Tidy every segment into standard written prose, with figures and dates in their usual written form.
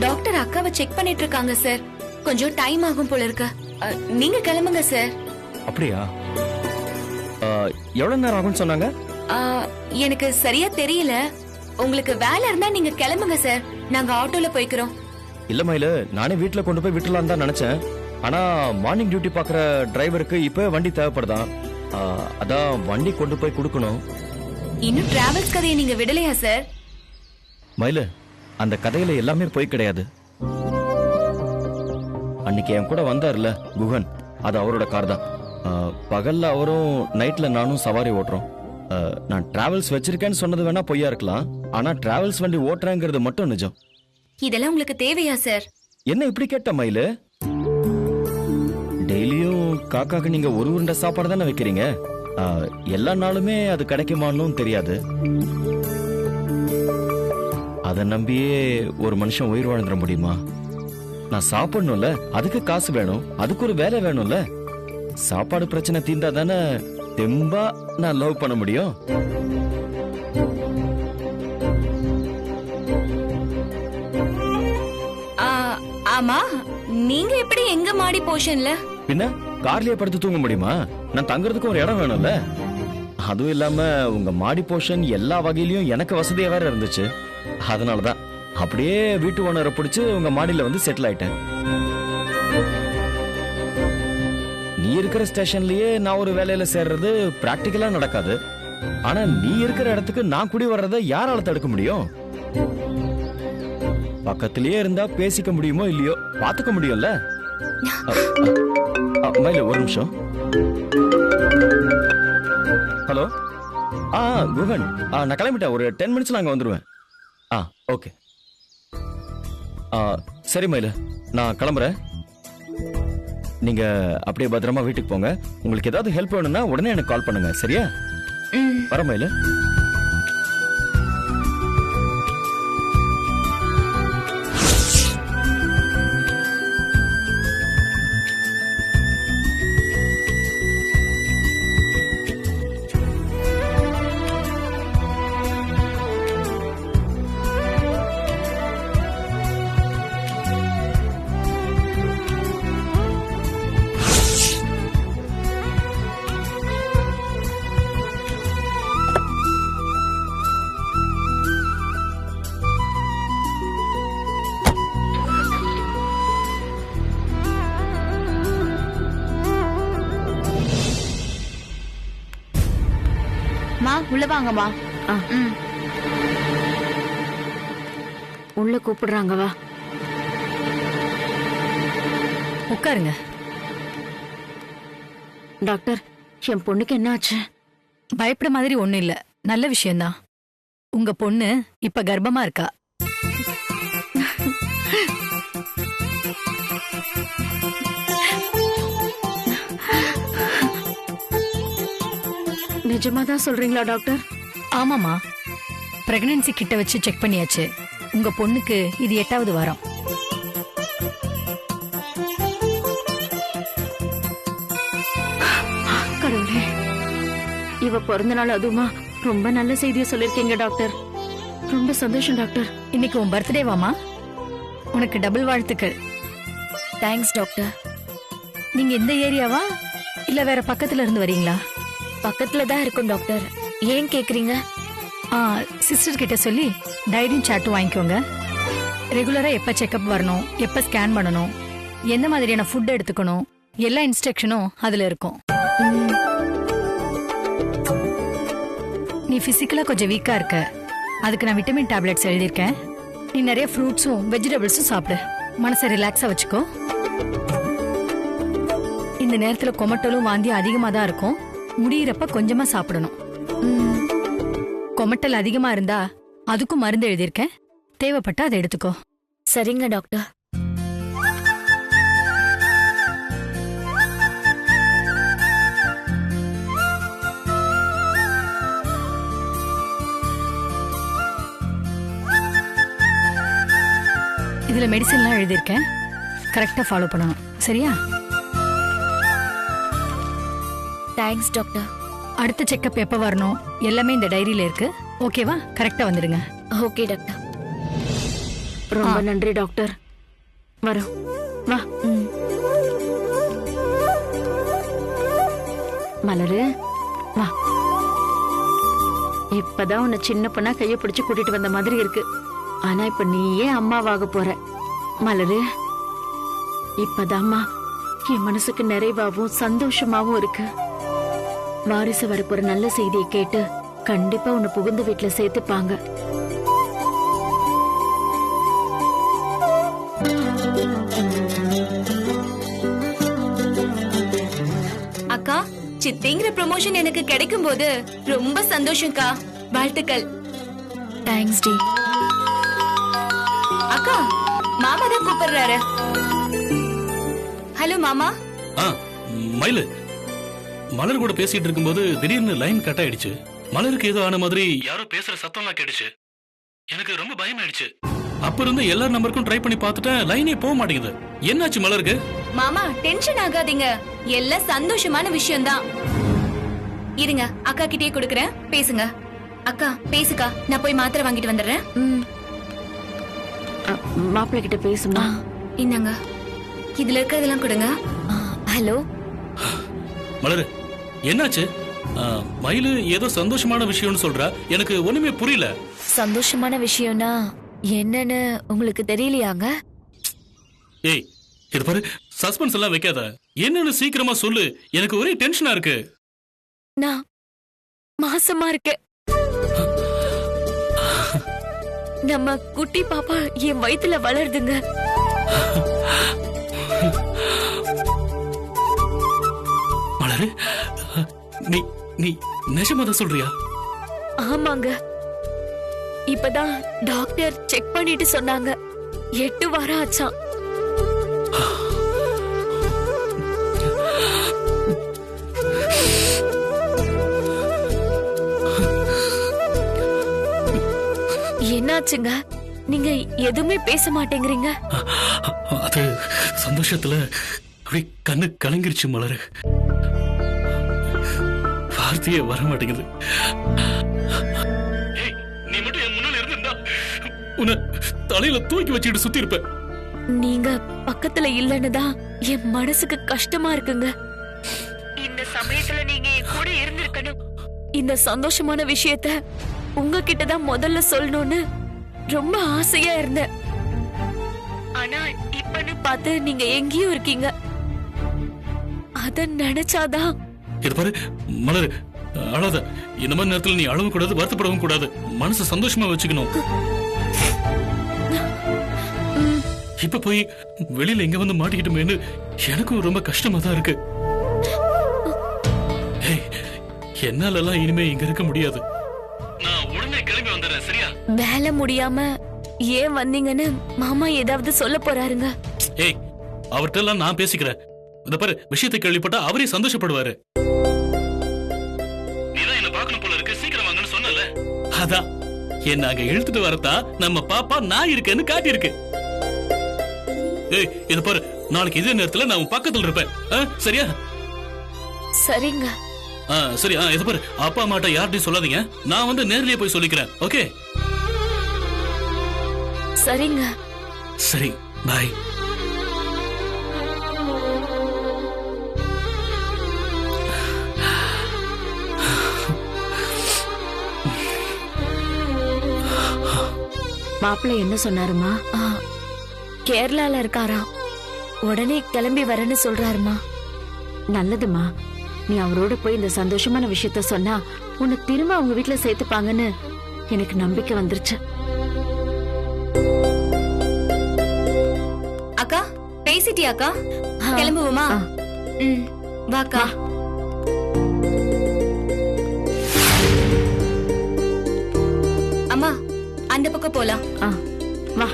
Doctor அக்காவை check பண்ணிட்டு இருக்காங்க சார். கொஞ்சம் டைம் ஆகும் போல இருக்கு. நீங்க கிளம்புங்க சார். அப்படியா? எவ்வளவு நேரம் ஆகும்னு சொன்னாங்க? எனக்கு சரியா தெரியல. உங்களுக்கு வேலை இருந்தா நீங்க கிளம்புங்க சார். நாங்க ஆட்டோல போய்க்கிறோம். இல்ல மயில, நானே வீட்டுல கொண்டு போய் விட்டுலாம் தான் நினைச்சேன். ஆனா மார்னிங் டியூட்டி பாக்குற டிரைவருக்கு இப்ப வண்டி தேவைப்படுதான். அதான் வண்டி கொண்டு போய் கொடுக்கணும். இன்னும் டிராவல்ஸ் கதையை நீங்க விடலையா சார்? மயில, அந்த கதையில எல்லாமே போய் கிடையாது. அன்னைக்கு என் கூட வந்தார்ல குகன், அது அவரோட கார் தான். பகல்ல அவரும், நைட்ல நானும் சவாரி ஓட்டுறோம். நான் டிராவல்ஸ் வச்சிருக்கேன்னு சொன்னது வேணா பொய்யா இருக்கலாம். ஆனா டிராவல்ஸ் வண்டி ஓட்டுறேங்கிறது மட்டும் நிஜம். இதெல்லாம் உங்களுக்கு தேவையா சார்? என்ன இப்படி கேட்ட மயிலு? டெய்லியும் காக்காக்கு நீங்க ஒரு உருண்டை சாப்பாடு தானே வைக்கிறீங்க. எல்லா நாளுமே அது கிடைக்குமான்னு தெரியாது. அதை நம்பியே ஒரு மனுஷன் உயிர் வாழ்ந்துட முடியுமா? நான் சாப்பிடணும்ல, அதுக்கு காசு வேணும், அதுக்கு ஒரு வேலை வேணும்ல. சாப்பாடு பிரச்சனை தீர்ந்தா தானே தெம்பா நான் லவ் பண்ண முடியும். ஆமா, நீங்க எப்படி எங்க மாடி போர்ஷன்ல? பின்ன கார்லயே படுத்து தூங்க முடியுமா? நான் தங்குறதுக்கு ஒரு இடம் வேணும்ல. அதுவும் இல்லாம உங்க மாடி போர்ஷன் எல்லா வகையிலயும் எனக்கு வசதியா வேற இருந்துச்சு. அதனாலதான் அப்படியே வீட்டு ஓனரை பிடிச்சு உங்க மாடியில வந்து செட்டில் ஆயிட்டேன். நீ இருக்கிற ஸ்டேஷன்லயே நான் ஒரு வேலையில சேர்றது பிராக்டிக்கலா நடக்காது. ஆனா நீ இருக்கிற இடத்துக்கு நான் குடி வர்றத யாரால தடுக்க முடியும்? பக்கத்திலேயே இருந்தா பேசிக்க முடியுமோ இல்லையோ பாத்துக்க முடியும்ல. மயில ஒரு நிமிஷம். ஹலோ. குகன், நான் கிளம்பிட்டேன். ஒரு 10 மினிட்ஸ்ல அங்க வந்துருவேன். ஓகே. சரி மயில, நான் கிளம்புறேன். நீங்க அப்படியே பத்திரமா வீட்டுக்கு போங்க. உங்களுக்கு ஏதாவது ஹெல்ப் வேணும்னா உடனே எனக்கு கால் பண்ணுங்க. சரியா? வர மயில. உள்ள வாங்கம்மா. உள்ள கூப்பிடுறாங்க, வா. உட்காருங்க. டாக்டர், என் பொண்ணுக்கு என்ன ஆச்சு? பயப்பட மாதிரி ஒண்ணும் இல்ல, நல்ல விஷயம்தான். உங்க பொண்ணு இப்ப கர்ப்பமா இருக்கா. நிஜமாதான் சொல்றீங்களா டாக்டர்? ஆமாமா, பிரெக்னன்சி கிட்ட வச்சு செக் பண்ணியாச்சு. உங்க பொண்ணுக்கு இது 8வது வாரம். கடவுளே, இவ பிறந்த நாள் அதுவுமா? ரொம்ப நல்ல செய்தியை சொல்லிருக்கீங்க டாக்டர். ரொம்ப சந்தோஷம் டாக்டர். இன்னைக்கு உன் பர்த்டேவாமா? உனக்கு டபுள் வாழ்த்துக்கள். Thanks doctor. நீங்க இந்த ஏரியாவா இல்ல வேற பக்கத்துல இருந்து வரீங்களா? பக்கத்துல தான் இருக்கும் டாக்டர். ஏன் கேக்குறீங்க? சிஸ்டர் கிட்ட சொல்லி டைரியும் சார்ட்டும் வாங்கிக்கோங்க. ரெகுலரா எப்ப செக்அப் வரணும், எப்ப ஸ்கேன் பண்ணணும், எந்த மாதிரியான ஃபுட் எடுத்துக்கணும், எல்லா இன்ஸ்ட்ரக்ஷனும் அதுல இருக்கும். நீ பிசிக்கலா கொஞ்சம் வீக்கா இருக்க, அதுக்கு நான் விட்டமின் டேப்லெட்ஸ் எழுதியிருக்கேன். நீ நிறைய ஃப்ரூட்ஸும் வெஜிடபிள்ஸும் சாப்பிடு. மனசை ரிலாக்ஸா வச்சுக்கோ. இந்த நேரத்துல கொமட்டலும் வாந்தியும் அதிகமா தான் இருக்கும். முடியிறப்ப கொஞ்சமா சாப்பிடணும். கொமட்டல் அதிகமா இருந்தா அதுக்கும் மருந்து எழுதியிருக்கேன். தேவைப்பட்டா அதை எடுத்துக்கோ. சரிங்க டாக்டர். இதுல மெடிசன்லாம் எழுதியிருக்கேன். கரெக்டா ஃபாலோ பண்ணணும். சரியா? Thanks doctor. அடுத்த செக்கப் எப்ப வரணும் எல்லாமே இந்த டைரியில இருக்கு. ஓகேவா? கரெக்டா வந்துடுங்க. Okay doctor. ரொம்ப நன்றி டாக்டர். வரோம். வா. மலரு வா. இப்பதான் உன்னை சின்ன பொண்ணா கைய பிடிச்சு கூட்டிட்டு வந்த மாதிரி இருக்கு. ஆனா இப்ப நீயே அம்மாவாக போற. மலரு, இப்பதாம்மா என் மனசுக்கு நிறைவாவும் சந்தோஷமாவும் இருக்கு. வாரிசு வரப்போற நல்ல செய்தியை கேட்டு கண்டிப்பா உன்னை புகுந்த வீட்டுல சேர்த்துப்பாங்க. அக்கா, சித்திங்கிற ப்ரமோஷன் எனக்கு கிடைக்கும் போது ரொம்ப சந்தோஷம்க்கா. வாழ்த்துக்கள். தேங்க்ஸ் டி. அக்கா, மாமா தான் கூப்பிடுறாரு. ஹலோ மாமா. மயிலு, மலர் கூட பேசிட்டு இருக்கும்போது திடீர்னு லைன் கட் ஆயிடுச்சு. மலருக்கு ஏதோ ஆன மாதிரி யாரோ பேசுற சத்தம்லாம் கேட்டுச்சு. எனக்கு ரொம்ப பயமாயிடுச்சு. அப்ப இருந்து எல்லா நம்பருக்கும் ட்ரை பண்ணி பார்த்துட்டேன், லைனே போக மாட்டேங்குது. என்னாச்சு மலருக்கு? மாமா டென்ஷன் ஆகாதீங்க, எல்லாம் சந்தோஷமான விஷயம்தான். இருங்க, அக்கா கிட்டே கொடுக்கறேன், பேசுங்க. அக்கா பேசுக்கா, நான் போய் மாத்திரை வாங்கிட்டு வந்துடுறேன். மாப்பிள்ளை கிட்ட பேசுமா? இந்தாங்க, இதுல இருக்கிறதெல்லாம் கொடுங்க. ஹலோ மலரு, என்னாச்சு? மயிலு ஏதோ சந்தோஷமான விஷயம்னு சொல்றா, எனக்கு ஒண்ணுமே புரியல. சந்தோஷமான விஷயம்னா என்னன்னு உங்களுக்கு தெரியலையாங்க? ஏய், இது பாரு, சஸ்பென்ஸ் எல்லாம் வைக்காத. என்னன்னு சீக்கிரமா சொல்லு, எனக்கு ஒரே டென்ஷனா இருக்கு. நான் மாசமா இருக்கேன். நம்ம குட்டி பாப்பா என் வயித்துல வளருதுங்க. மலரு, நீ நீ நிஜமாதான் சொல்றியா? ஆமாங்க, இப்பதான் டாக்டர் செக் பண்ணிட்டு சொன்னாங்க 8 வாரம் ஆச்சாம். என்னாச்சுங்க? நீங்க எதுவுமே பேச மாட்டேங்கிறீங்க. அது சந்தோஷத்துல அப்படியே கண்ணு கலங்கிருச்சு மலரு. வார்த்தையே வர மாட்டேங்குது. நீ மட்டும் என் முன்னால இருந்தா உன்னை தலையில தூக்கி வச்சுட்டு சுத்தி இருப்ப. நீங்க பக்கத்துல இல்லன்னு தான் என் மனசுக்கு கஷ்டமா இருக்குங்க. இந்த சமயத்துல நீங்க என் கூட இருந்திருக்கணும். இந்த சந்தோஷமான விஷயத்த உங்ககிட்ட தான் முதல்ல சொல்லணும்னு ரொம்ப ஆசையா இருந்தேன். ஆனா இப்பன்னு பார்த்து நீங்க எங்கேயும் இருக்கீங்க. அத நினைச்சாதான். இது பாரு மலரு, அழாத. இந்த மாதிரி நேரத்துல நீ அழவும் கூடாது, வருத்தப்படவும் கூடாது. மனசு சந்தோஷமா வச்சுக்கணும். இப்ப போய் வெளியில எங்க வந்து மாட்டிக்கிட்டோமேன்னு எனக்கும் ரொம்ப கஷ்டமா தான் இருக்கு. என்னால எல்லாம் இனிமே இங்க இருக்க முடியாது. நான் உடனே கிளம்பி வந்துடுறேன், சரியா? வேலை முடியாம ஏன் வந்தீங்கன்னு மாமா ஏதாவது சொல்ல போறாருங்க. ஏய், அவர்கிட்ட எல்லாம் நான் பேசிக்கிறேன். இந்த பாரு, விஷயத்தை கேள்விப்பட்டா அவரே சந்தோஷப்படுவாரு. நீதான் என்ன பார்க்கணும் போல இருக்கு, சீக்கிரம் வாங்கன்னு சொன்னல. அதான் என்ன அங்க இழுத்துட்டு வரதா நம்ம பாப்பா நான் இருக்கேன்னு காட்டியிருக்கு. ஏய், இது பாரு, நாளைக்கு இதே நேரத்துல நான் உன் பக்கத்துல இருப்பேன், சரியா? சரிங்க. சரி. இது பாரு, அப்பா அம்மாட்ட யார்கிட்டயும் சொல்லாதீங்க. நான் வந்து நேர்லயே போய் சொல்லிக்கிறேன், ஓகே? சரிங்க. சரி, பாய். மாப்பிள்ளை என்ன சொன்னாருமா? கேரளால இருக்காரா, உடனே கிளம்பி வரேன்னு சொல்றாருமா. நல்லதுமா, நீ அவரோட போய் இந்த சந்தோஷமான விஷயத்த சொன்னா உன்னை திரும்ப அவங்க வீட்டுல சேர்த்துப்பாங்கன்னு எனக்கு நம்பிக்கை வந்துருச்சு. அக்கா பேசிட்டியாக்கா? கிளம்புவோமா? வாக்கா. அம்மா, அந்த பக்கம் போலாம். வா.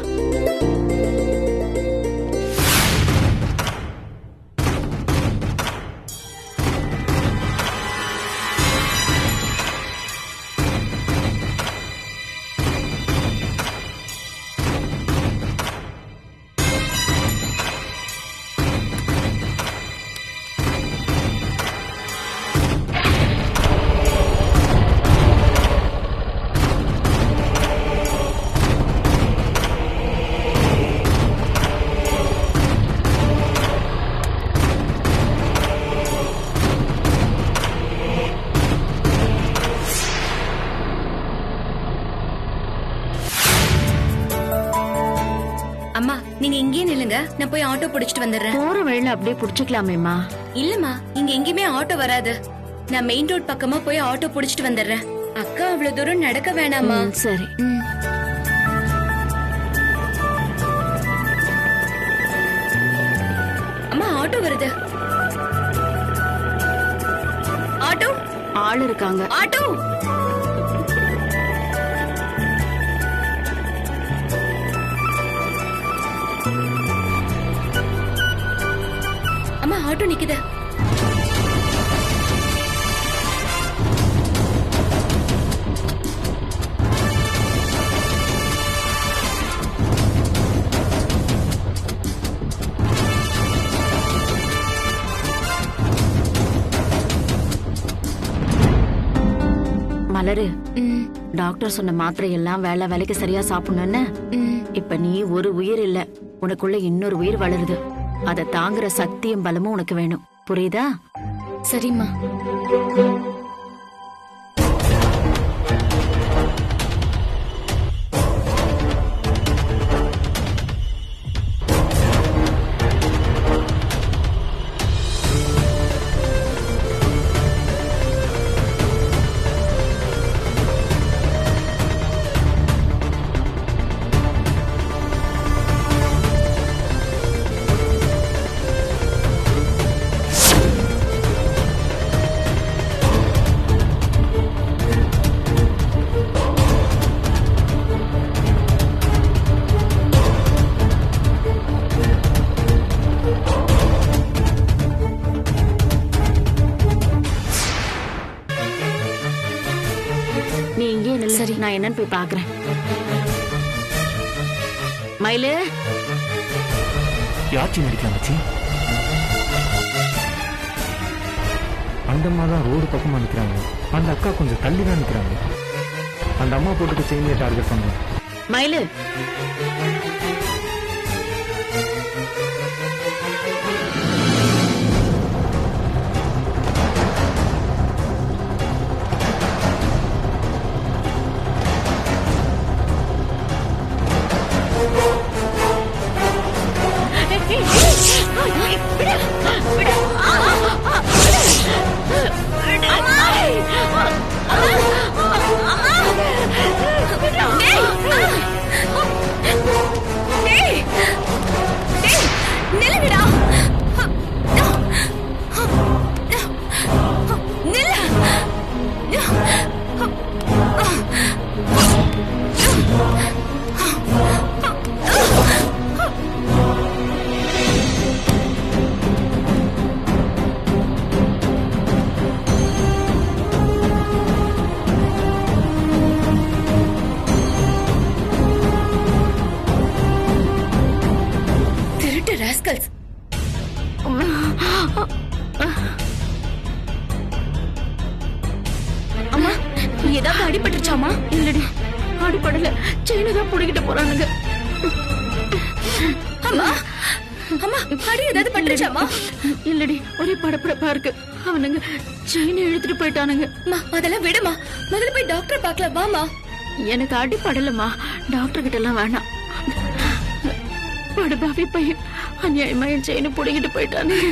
அம்மா நீங்க இங்கேயே நில்லுங்க, நான் போய் ஆட்டோ பிடிச்சிட்டு வந்துடுறேன். போற வழியில அப்படியே புடிச்சுக்கலாமேம்மா. இல்லம்மா, இங்க எங்கேயுமே ஆட்டோ வராது. நான் மெயின் ரோட் பக்கமா போய் ஆட்டோ பிடிச்சிட்டு வந்துடுறேன். அக்கா அவ்வளவு தூரம் நடக்க வேணாமா? சரி. அம்மா ஆட்டோ வருது. ஆட்டோ, ஆள் இருக்காங்க. ஆட்டோ. அம்மா ஆட்டோ நிக்குது. மலரு, டாக்டர் சொன்ன மாத்திரை எல்லாம் வேலைக்கு சரியா சாப்பிடணும்னு. இப்ப நீ ஒரு உயிர் இல்ல, உனக்குள்ள இன்னொரு உயிர் வளருது. அதை தாங்குற சக்தியும் பலமும் உனக்கு வேணும், புரியுதா? சரிம்மா. நீ இங்கே நில்லு, நான் என்னன்னு போய் பாக்குறேன். மயிலு, யாச்சி நடிக்கலாம் மச்சி. அந்த அம்மா தான் ரோடு பக்கமா நிக்கிறாங்க, அந்த அக்கா கொஞ்சம் தள்ளி தான் நிக்கிறாங்க. அந்த அம்மா போட்டுக்கு செயினியை டார்கெட் பண்றோம். மயிலு, அம்மா ஏதாவது அடிபட்டுச்சாமா? இல்லடி, அடிப்படல, செயினை தான் புடிக்கிட்டு போறானுங்க. அம்மா அம்மா அடி ஏதாவது பட்டுச்சாமா? இல்லடி, ஒரே படப்படப்பா இருக்கு. அவனுங்க செயினை இழுத்துட்டு போயிட்டானுங்க. அம்மா அதெல்லாம் விடுமா, முதல்ல போய் டாக்டர் பார்க்கலாம் வாமா. எனக்கு அடிப்படலம்மா, டாக்டர் கிட்ட எல்லாம் வேணாம். படுபாவி பையன் அநியாயமா என் செயினை புடிக்கிட்டு போயிட்டானுங்க.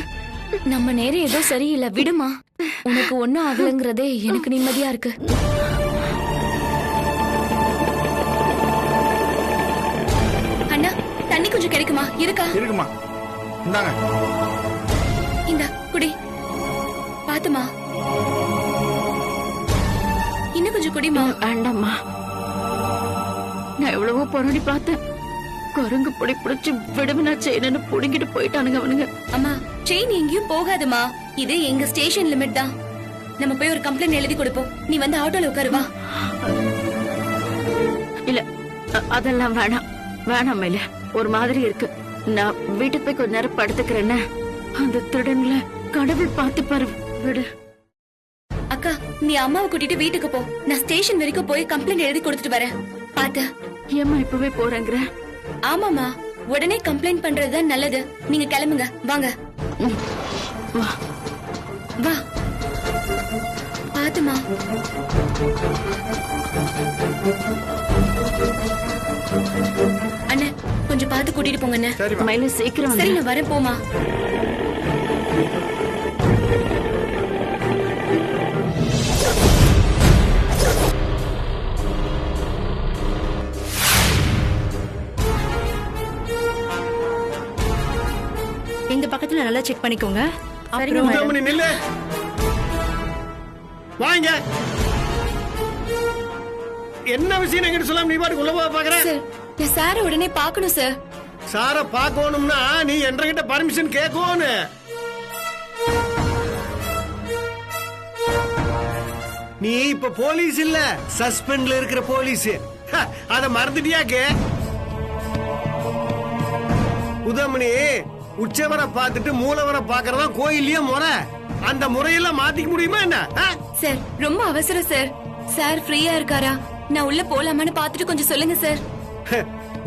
நம்ம நேரம் ஏதோ சரியில்லை, விடுமா. உனக்கு ஒண்ணும் ஆகலங்கிறதே எனக்கு நிம்மதியா இருக்கு. அண்ணா தண்ணி கொஞ்சம் கிடைக்குமா? இருக்கா? இருக்குமா, இந்தாங்க. இந்த குடி, பாத்துமா. இன்னும் கொஞ்சம் குடிமா. வேண்டாம்மா, நான் எவ்வளவோ போராடி பார்த்தேன். குரங்கு பொடி பிடிச்சு விடுமனா செயின்னு புடுங்கிட்டு போயிட்டானுங்க அவனுங்க. அம்மா செயின் எங்கேயும் போகாதுமா, இது எங்க ஸ்டேஷன் லிமிட் தான். நம்ம போய் ஒரு கம்ப்ளைண்ட் எழுதி கொடுப்போம். நீ வந்து ஆட்டோல உட்காருவா. இல்ல அதெல்லாம் வேணாம், வேணாம் இல்ல, ஒரு மாதிரி இருக்கு. நான் வீட்டுக்கு போய் கொஞ்ச நேரம் படுத்துக்கிறேன்னு. அந்த திருடன்ல கடவுள் பார்த்து பாரு, விடு. அக்கா நீ அம்மாவை கூட்டிட்டு வீட்டுக்கு போ, நான் ஸ்டேஷன் வரைக்கும் போய் கம்ப்ளைண்ட் எழுதி கொடுத்துட்டு வரேன். பாத்து. ஏம்மா இப்பவே போறேங்கிற? ஆமாமா, உடனே கம்ப்ளைண்ட் பண்றதுதான் நல்லது. நீங்க கிளம்புங்க, வாங்க. வா வா பாத்துமா. அண்ணே கொஞ்சம் பார்த்து கூட்டிட்டு போங்க அண்ணே. மயிலு சீக்கிரம் சரி வந்து நான் வரேன் போமா. இந்த பக்கத்துல நல்லா செக் பண்ணிக்கோங்க. அப்புறம் உதயமணி நில்லு, வாங்க. என்ன விஷயம் எங்கிட்ட சொல்லாம நீ பாட்டுக்கு உள்ள போக பாக்குற? சார் நான் சாரை உடனே பார்க்கணும் சார். சார பாக்கணும்னா நீ என்கிட்ட பர்மிஷன் கேட்கணும். நீ இப்ப போலீஸ் இல்ல, சஸ்பெண்ட்ல இருக்கிற போலீஸ். அத மறந்துட்டியாக்கு? உதயமணி, உச்சவரை பார்த்துட்டு மூலவரை பாக்குறதா கோயில்லயே முறை. அந்த முறையெல்லாம் மாத்திக்க முடியுமா என்ன? சார் ரொம்ப அவசரம் சார். சார் ஃப்ரீயா இருக்காரா? நான் உள்ள போலாமான்னு பார்த்துட்டு கொஞ்சம் சொல்லுங்க சார்.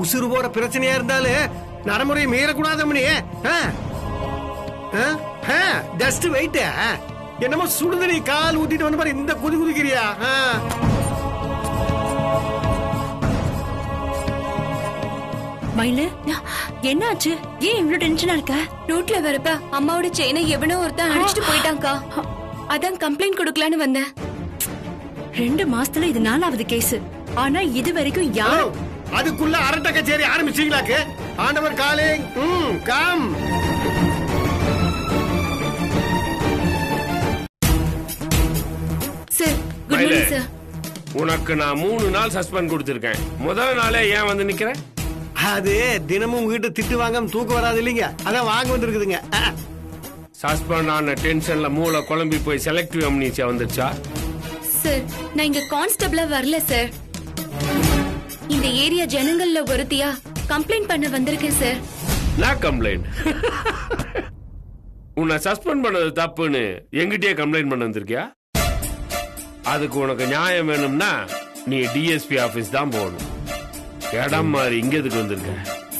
உசுறு போற பிரச்சனையா இருந்தாலும் நடைமுறையை மீறக்கூடாதமணி. Just wait. என்னமோ சுடுதண்ணி கால் ஊத்திட்டு வந்து பாரு, இந்த குதி குதிக்கிறியா? மயிலு என்னாச்சு? ஏன் இவ்ளோ டென்ஷனா இருக்க? ரோட்ல வரப்ப அம்மாவோட செயினை எவனோ ஒருத்தன் அடிச்சிட்டு போயிட்டான்க்கா. அதான் கம்ப்ளைண்ட் கொடுக்கலான்னு வந்தேன். 2 மாசத்துல இது 4வது கேஸ். ஆனா இது வரைக்கும் யாரும் அதுக்குள்ள அரட்டை கச்சேரி ஆரம்பிச்சீங்களாக்கு? ஆண்டவர் calling. Come. Sir good morning sir. உனக்கு நான் 3 நாள் சஸ்பெண்ட் கொடுத்திருக்கேன். முதல் நாளே ஏன் வந்து நிக்கிற? அது தினமும் உங்ககிட்ட திட்டு வாங்காம தூக்கம் வராது இல்லைங்க, அதான் வாங்க வந்திருக்குதுங்க. சஸ்பெண்ட் ஆன டென்ஷன்ல மூளை குழம்பி போய் செலக்டிவ் அம்னீசியா வந்துருச்சா? சார் நான் இங்க கான்ஸ்டபிளா வரல சார். இந்த ஏரியா ஜனங்கள்ல ஒருத்தியா கம்ப்ளைண்ட் பண்ண வந்திருக்கேன் சார். நான் கம்ப்ளைண்ட்? உன்னை சஸ்பெண்ட் பண்ணது தப்புன்னு எங்கிட்டயே கம்ப்ளைண்ட் பண்ண வந்திருக்கியா? அதுக்கு உனக்கு நியாயம் வேணும்னா நீ டிஎஸ்பி ஆபீஸ் தான் போகணும். இடம் மாதிரி இங்க எதுக்கு வந்திருக்க?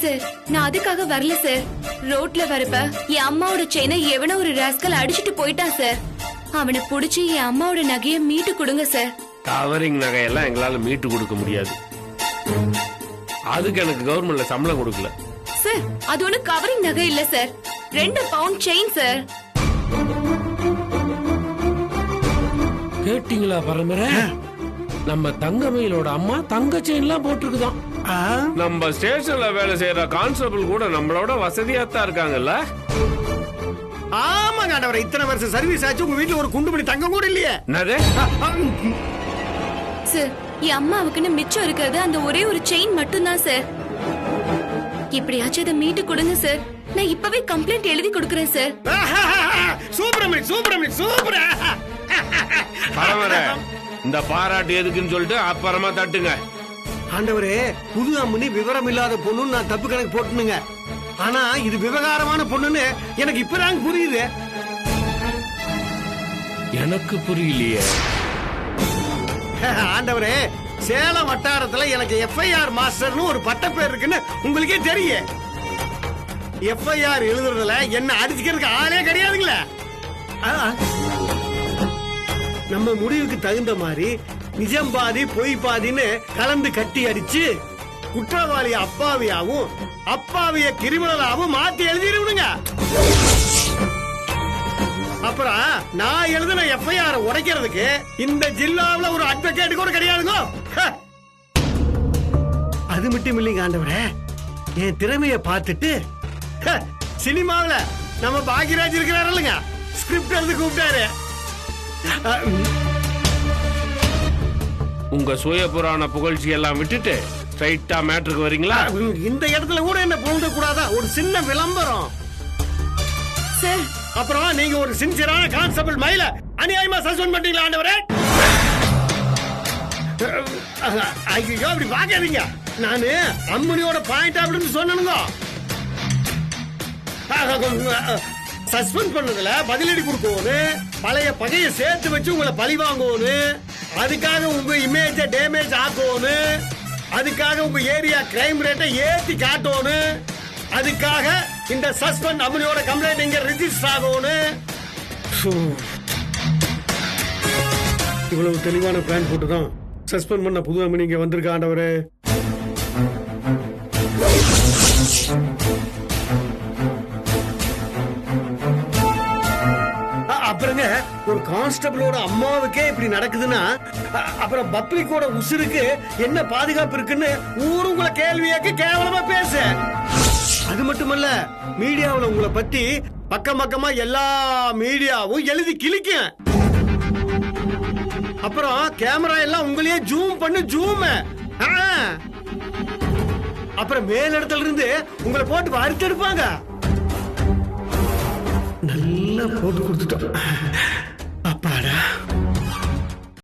சார் நான் அதுக்காக வரல சார். ரோட்ல வரப்ப என் அம்மாவோட செயினை எவனோ ஒரு ராஸ்கல் அடிச்சிட்டு போயிட்டான் சார். அவனை புடிச்சு என் அம்மாவோட நகையை மீட்டு கொடுங்க சார். கவரிங் நகையெல்லாம் எங்களால மீட்டு கொடுக்க முடியாது. அதுக்கு எனக்கு கவர்மெண்ட்ல சம்பளம் கொடுக்கல. சார் அது ஒண்ணு கவரிங் நகை இல்ல சார், 2 பவுண்ட் செயின் சார். கேட்டீங்களா பரம்பரை? நம்ம தங்கமயிலோட அம்மா தங்க செயின்லாம் போட்டிருக்குதான். நம்ம ஸ்டேஷன்ல வேலை செய்யற கான்ஸ்டபிள் கூட நம்மளோட வசதியாத்தான் இருக்காங்கல்ல. ஆமாங்க ஆண்டவரே, இத்தனை வருஷம் சர்வீஸ் ஆச்சு, உங்க வீட்டுல ஒரு குண்டு மணி தங்கம் கூட இல்லையே. சார் என் அம்மாவுக்குன்னு மிச்சம் இருக்கிறது அந்த ஒரே ஒரு செயின் மட்டும்தான் சார். எப்படியாச்சும் அதை மீட்டு கொடுங்க சார். நான் இப்பவே கம்ப்ளைண்ட் எழுதி கொடுக்கறேன் சார். சூப்பரமணி சூப்பரமணி சூப்பர். பரம்பரை இந்த பாராட்டு எதுக்குன்னு சொல்லிட்டு அப்புறமா தட்டுங்க. ஆண்டவரே, புது அம்மனி விவரம் இல்லாத பொண்ணுன்னு நான் தப்பு கணக்கு போட்டுனுங்க. ஆனா இது விவகாரமான பொண்ணுன்னு எனக்கு இப்பதான் புரியுது. எனக்கு புரியலையே. ஆண்டவரே, சேலம் வட்டாரத்துல எனக்கு எஃப்ஐஆர் மாஸ்டர்னு ஒரு பட்ட பேர் இருக்குன்னு உங்களுக்கே தெரியும். எஃப்ஐஆர் எழுதுறதுல என்ன அடிச்சுக்கிறதுக்கு ஆளே கிடையாதுங்களா? நம்ம முடிவுக்கு தகுந்த மாதிரி நிஜம் பாதி பொய் பாதின்னு கலந்து கட்டி அடிச்சு குற்றவாளி அப்பாவியாவும் அப்பாவிய கிரிமினலாவும் மாத்தி எழுதிடுங்க. அப்புறம் நான் எழுதின எஃப்ஐஆர் உடைக்கிறதுக்கு இந்த ஜில்லாவில் ஒரு அட்வொகேட் கூட கிடையாதுங்க. அது மட்டும் இல்லைங்க ஆண்டவரே, என் திறமைய பார்த்துட்டு சினிமாவில் நம்ம பாக்யராஜ் இருக்கிறாரு இல்லைங்க, ஸ்கிரிப்ட் எழுதி கூப்பிட்டாரு. உங்க சுய புராண புகழ்ச்சி எல்லாம் விட்டுட்டு ஸ்ட்ரைட்டா மேட்டருக்கு வரீங்களா? இந்த இடத்துல கூட என்ன புகழ்ந்து கூடாதா? ஒரு சின்ன விளம்பரம் சார். அப்புறம் நீங்க ஒரு சின்சியரான கான்ஸ்டபிள் மயில அநியாயமா சஸ்பெண்ட் பண்ணீங்களா ஆண்டவரே? ஐயோ அப்படி பாக்காதீங்க. நானு அம்மனியோட பாயிண்ட் அப்படின்னு சொன்னனுங்க. சஸ்பெண்ட் பண்ணதுல பதிலடி கொடுக்கணும், பழைய பகையை சேர்த்து வச்சு உங்களை பழி வாங்கணும், அதுக்காக உங்க இமேஜ டேமேஜ் ஆக்கணும், அதுக்காக உங்க ஏரியா கிரைம் ரேட்டை ஏத்தி காட்டணும், அதுக்காக இந்த சஸ்பெண்ட் அம்மனியோட கம்ப்ளைண்ட் இங்க ரெஜிஸ்டர் ஆகணும். இவ்வளவு தெளிவான பிளான் போட்டுதான் சஸ்பெண்ட் பண்ண புது அம்மனி இங்க வந்திருக்க ஆண்டவரே. கான்ஸ்டபிளோட அம்மாவுக்கே இப்படி நடக்குதுன்னா அப்புறம் பப்ளிக்கோட உசுருக்கு என்ன பாதுகாப்பு இருக்குன்னு ஊரு உங்களை கேள்வியாக்கு கேவலமா பேச. அது மட்டுமல்ல, மீடியாவுல உங்களை பத்தி பக்கம் பக்கமா எல்லா மீடியாவும் எழுதி கிழிக்கும். அப்புறம் கேமரா எல்லாம் உங்களையே ஜூம். அப்புறம் மேலிடத்துல இருந்து உங்களை போட்டு வறுத்தெடுப்பாங்க. நல்லா போட்டு கொடுத்துட்டோம். அப்பாடா.